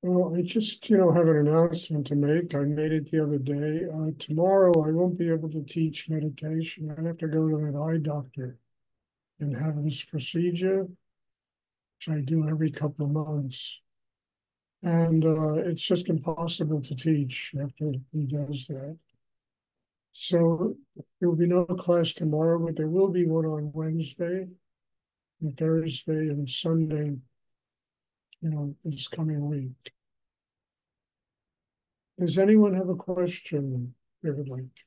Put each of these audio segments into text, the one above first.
Well, I just, have an announcement to make. I made it the other day. Tomorrow, I won't be able to teach meditation. I have to go to that eye doctor and have this procedure, which I do every couple of months. And it's just impossible to teach after he does that. So there will be no class tomorrow, but there will be one on Wednesday and Thursday and Sunday, this coming week. Does anyone have a question they would like to?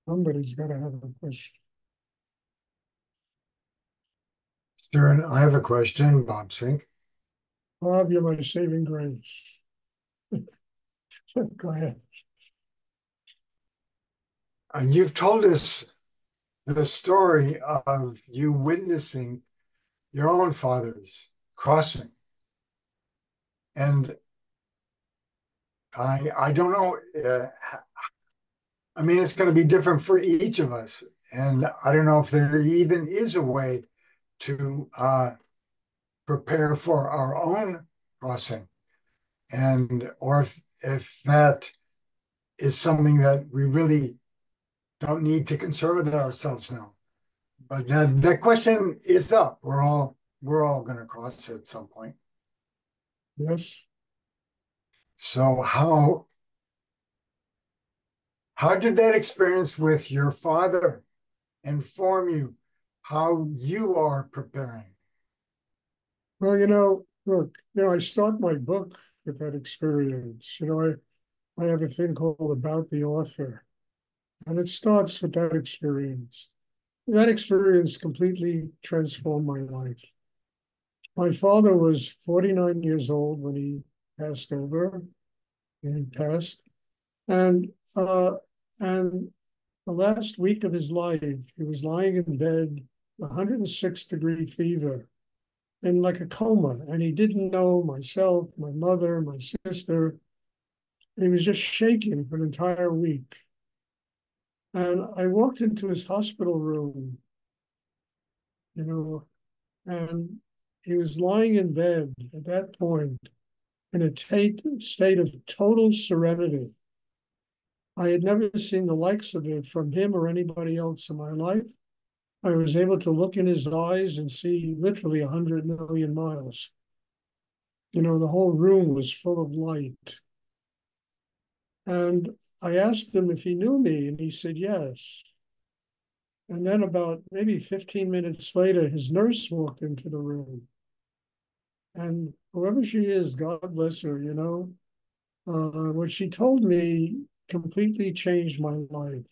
Somebody's got to have a question. Stuart, I have a question, Bob Sink. Bob, you're my saving grace. Go ahead. You've told us the story of you witnessing your own father's crossing. And I don't know, I mean, it's going to be different for each of us. And I don't know if there even is a way to prepare for our own crossing, and or if that is something that we really don't need to concern with ourselves now. But that question is up. We're all going to cross at some point. Yes. So how did that experience with your father inform you how you are preparing? Well, look, I start my book with that experience. I have a thing called About the Author, and it starts with that experience. That experience completely transformed my life. My father was 49 years old when he passed over, and he passed. And and the last week of his life, he was lying in bed, 106-degree fever, in like a coma. And he didn't know myself, my mother, my sister. And he was just shaking for an entire week. And I walked into his hospital room, you know, and he was lying in bed at that point in a state of total serenity. I had never seen the likes of it from him or anybody else in my life. I was able to look in his eyes and see literally 100 million miles. The whole room was full of light. And I asked him if he knew me, and he said yes. And then about maybe 15 minutes later, his nurse walked into the room. And whoever she is, God bless her, what she told me completely changed my life.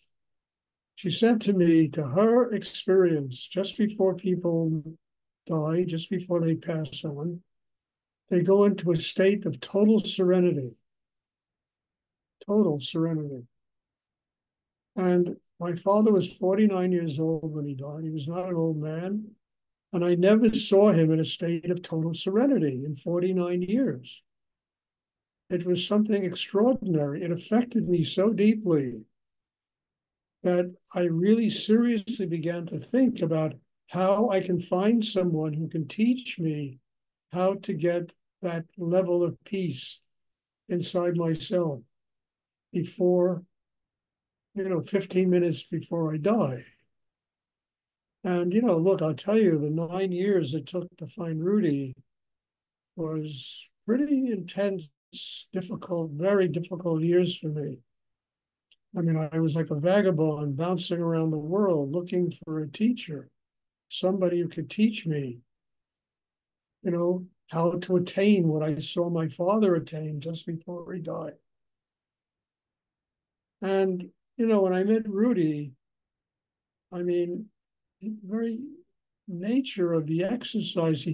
She said to me, to her experience, just before people die, just before they pass on, they go into a state of total serenity. Total serenity. And my father was 49 years old when he died. He was not an old man. And I never saw him in a state of total serenity in 49 years. It was something extraordinary. It affected me so deeply that I really seriously began to think about how I can find someone who can teach me how to get that level of peace inside myself before, 15 minutes before I die. And, look, I'll tell you, the 9 years it took to find Rudy was pretty intense, difficult, very difficult years for me. I mean, I was like a vagabond bouncing around the world looking for a teacher, somebody who could teach me, how to attain what I saw my father attain just before he died. And, when I met Rudy, I mean, the very nature of the exercise,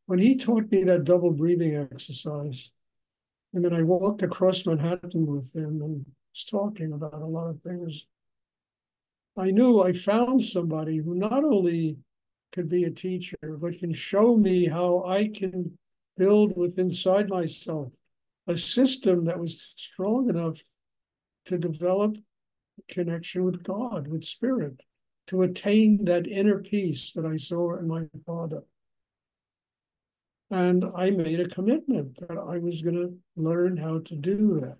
when he taught me that double breathing exercise, and then I walked across Manhattan with him and was talking about a lot of things, I knew I found somebody who not only could be a teacher, but can show me how I can build within inside myself a system that was strong enough to develop a connection with God, with spirit, to attain that inner peace that I saw in my father. And I made a commitment that I was going to learn how to do that.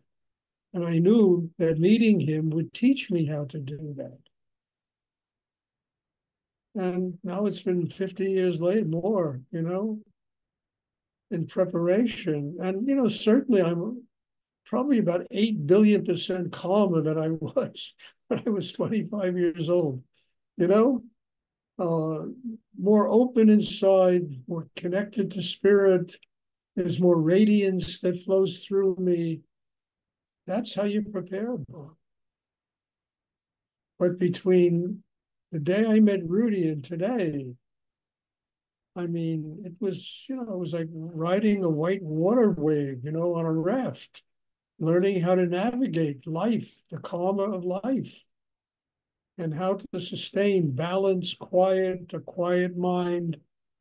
And I knew that meeting him would teach me how to do that. And now it's been 50 years later, more, in preparation. And, certainly I'm probably about 8 billion% calmer than I was when I was 25 years old, you know, uh, more open inside, more connected to spirit. There's more radiance that flows through me. That's how you prepare, Bob. But between the day I met Rudy and today, I mean, it was like riding a white water wave, on a raft, learning how to navigate life, the karma of life, and how to sustain balance, quiet, a quiet mind,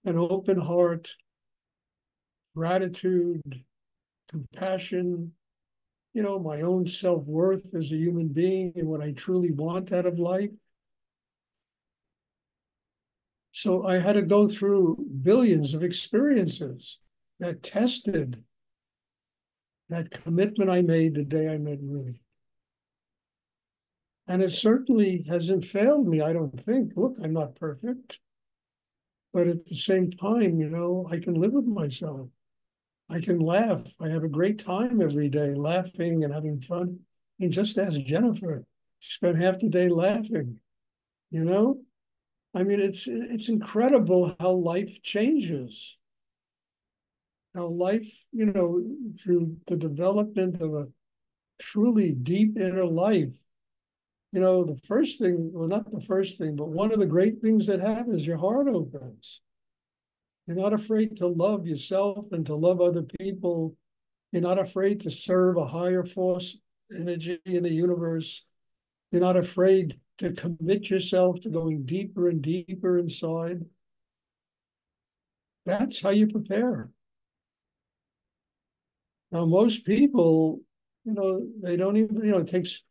an open heart, gratitude, compassion, my own self-worth as a human being and what I truly want out of life. So I had to go through billions of experiences that tested that commitment I made the day I met Rudy. And it certainly hasn't failed me, I don't think. Look, I'm not perfect. But at the same time, I can live with myself. I can laugh. I have a great time every day, laughing and having fun. And just ask Jennifer. She spent half the day laughing, you know? I mean, it's incredible how life changes. How life, through the development of a truly deep inner life, the first thing, well, not the first thing, but one of the great things that happens, your heart opens. You're not afraid to love yourself and to love other people. You're not afraid to serve a higher force energy in the universe. You're not afraid to commit yourself to going deeper and deeper inside. That's how you prepare. Now, most people, they don't even, it takes,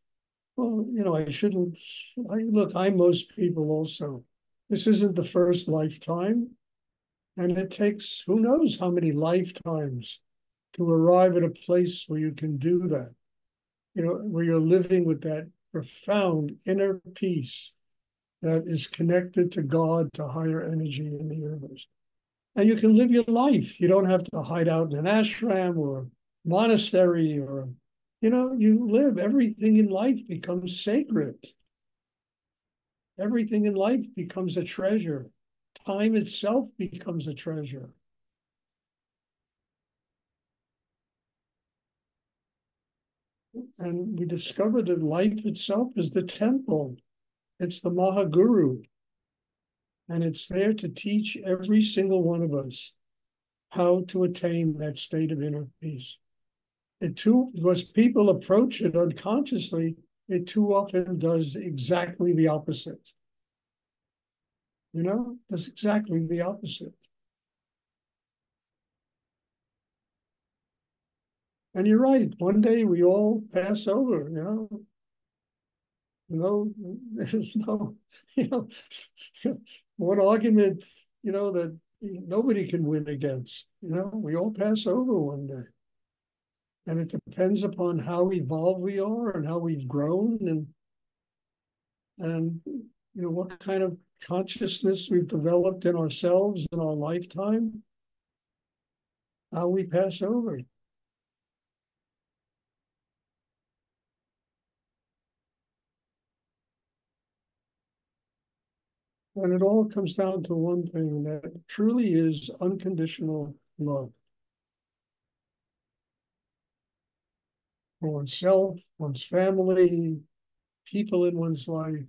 well, I shouldn't, look, I'm most people also. This isn't the first lifetime. And it takes who knows how many lifetimes to arrive at a place where you can do that, where you're living with that profound inner peace that is connected to God, to higher energy in the universe. And you can live your life. You don't have to hide out in an ashram or a monastery or, you live. Everything in life becomes sacred. Everything in life becomes a treasure. Time itself becomes a treasure. And we discover that life itself is the temple. It's the Mahaguru. And it's there to teach every single one of us how to attain that state of inner peace. Because people approach it unconsciously, it too often does exactly the opposite. Does exactly the opposite. And you're right, one day we all pass over, there's no, you know, one argument, that nobody can win against. We all pass over one day. And it depends upon how evolved we are and how we've grown and what kind of consciousness we've developed in ourselves in our lifetime, how we pass over. And it all comes down to one thing, that truly is unconditional love for oneself, one's family, people in one's life.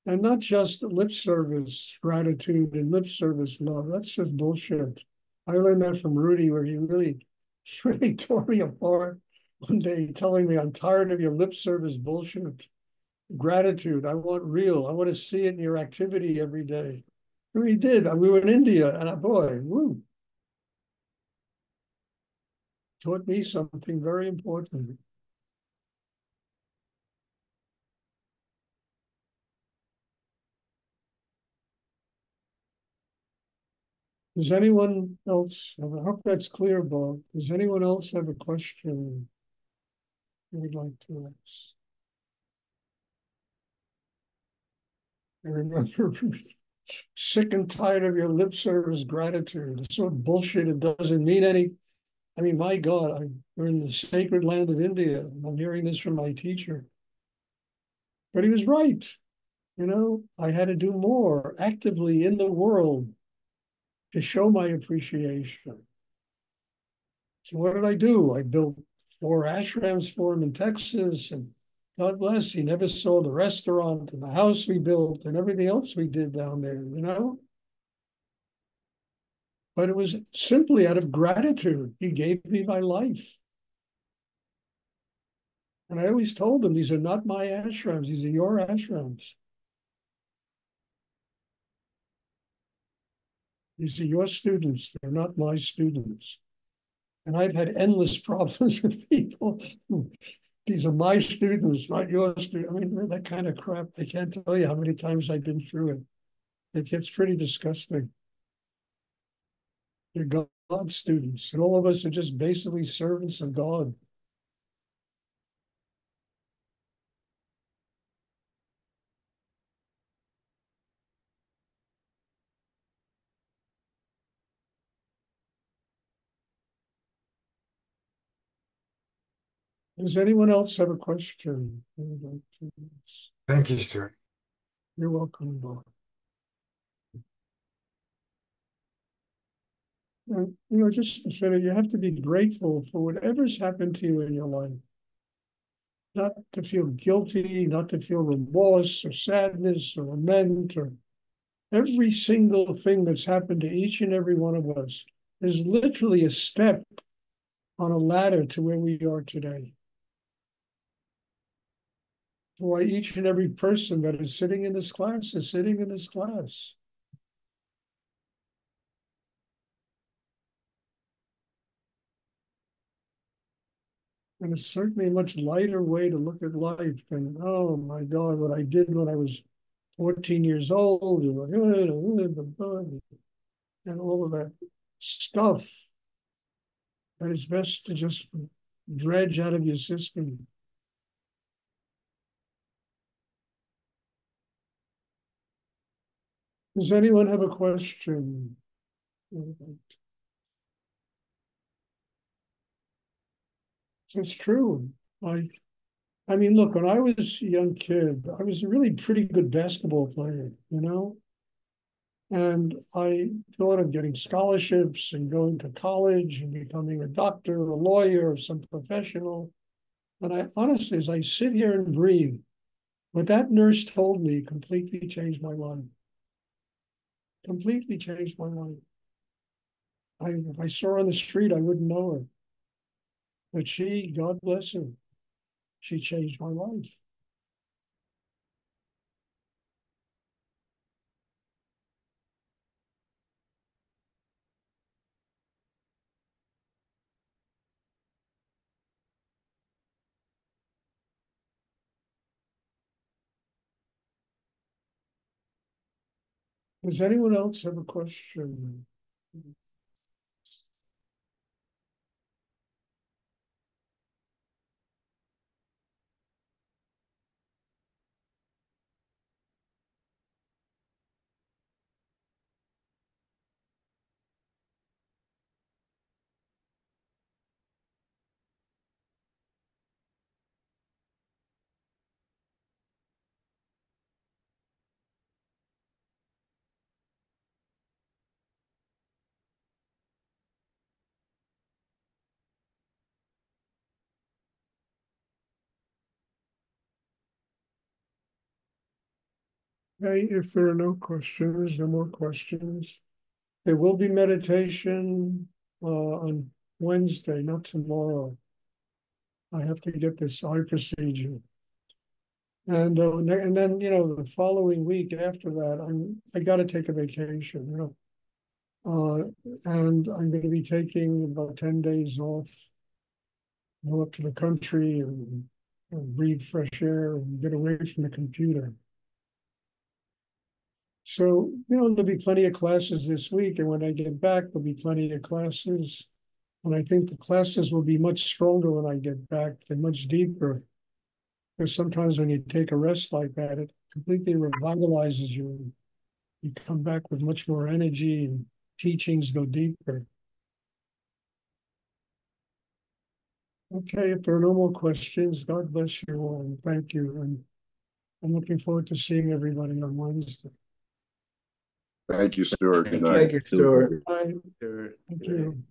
And not just lip service gratitude and lip service love. That's just bullshit. I learned that from Rudy, where he really tore me apart one day, telling me, I'm tired of your lip service bullshit. Gratitude, I want real. I want to see it in your activity every day. And we did. We were in India, and boy, woo. taught me something very important. Does anyone else, I hope that's clear, Bob. Does anyone else have a question you would like to ask? I remember sick and tired of your lip service gratitude. It's so bullshit. It doesn't mean any. I mean, my God, we're in the sacred land of India. And I'm hearing this from my teacher. But he was right. You know, I had to do more actively in the world to show my appreciation. So what did I do? I built 4 ashrams for him in Texas, and God bless, he never saw the restaurant and the house we built and everything else we did down there, you know? But it was simply out of gratitude. He gave me my life. And I always told him, these are not my ashrams, these are your ashrams. These are your students, they're not my students. And I've had endless problems with people. These are my students, not your students. I mean, that kind of crap. I can't tell you how many times I've been through it. It gets pretty disgusting. They're God's students, and all of us are just basically servants of God. Does anyone else have a question? Thank you, Stuart. You're welcome, Bob. And, you know, just to finish, you have to be grateful for whatever's happened to you in your life. Not to feel guilty, not to feel remorse or sadness or lament or every single thing that's happened to each and every one of us is literally a step on a ladder to where we are today. Why each and every person that is sitting in this class is sitting in this class. And it's certainly a much lighter way to look at life than, oh my God, what I did when I was 14 years old, and all of that stuff that is best to just dredge out of your system. Does anyone have a question? It's true. I mean, look, when I was a young kid, I was a really pretty good basketball player, you know? And I thought of getting scholarships and going to college and becoming a doctor, a lawyer, or some professional. And I honestly, as I sit here and breathe, what that nurse told me completely changed my life. Completely changed my life. If I saw her on the street, I wouldn't know her. But she, God bless her, she changed my life. Does anyone else have a question? Hey, if there are no questions, no more questions, there will be meditation on Wednesday, not tomorrow. I have to get this eye procedure. And then, you know, the following week after that, I got to take a vacation, you know. And I'm going to be taking about 10 days off. go up to the country and breathe fresh air and get away from the computer. So, there'll be plenty of classes this week. And when I get back, there'll be plenty of classes. And I think the classes will be much stronger when I get back and much deeper. Because sometimes when you take a rest like that, it completely revitalizes you. You come back with much more energy and teachings go deeper. Okay, if there are no more questions, God bless you all and thank you. And I'm looking forward to seeing everybody on Wednesday. Thank you, Stuart. Good night. Thank you, Stuart. Bye. Stuart. Thank you.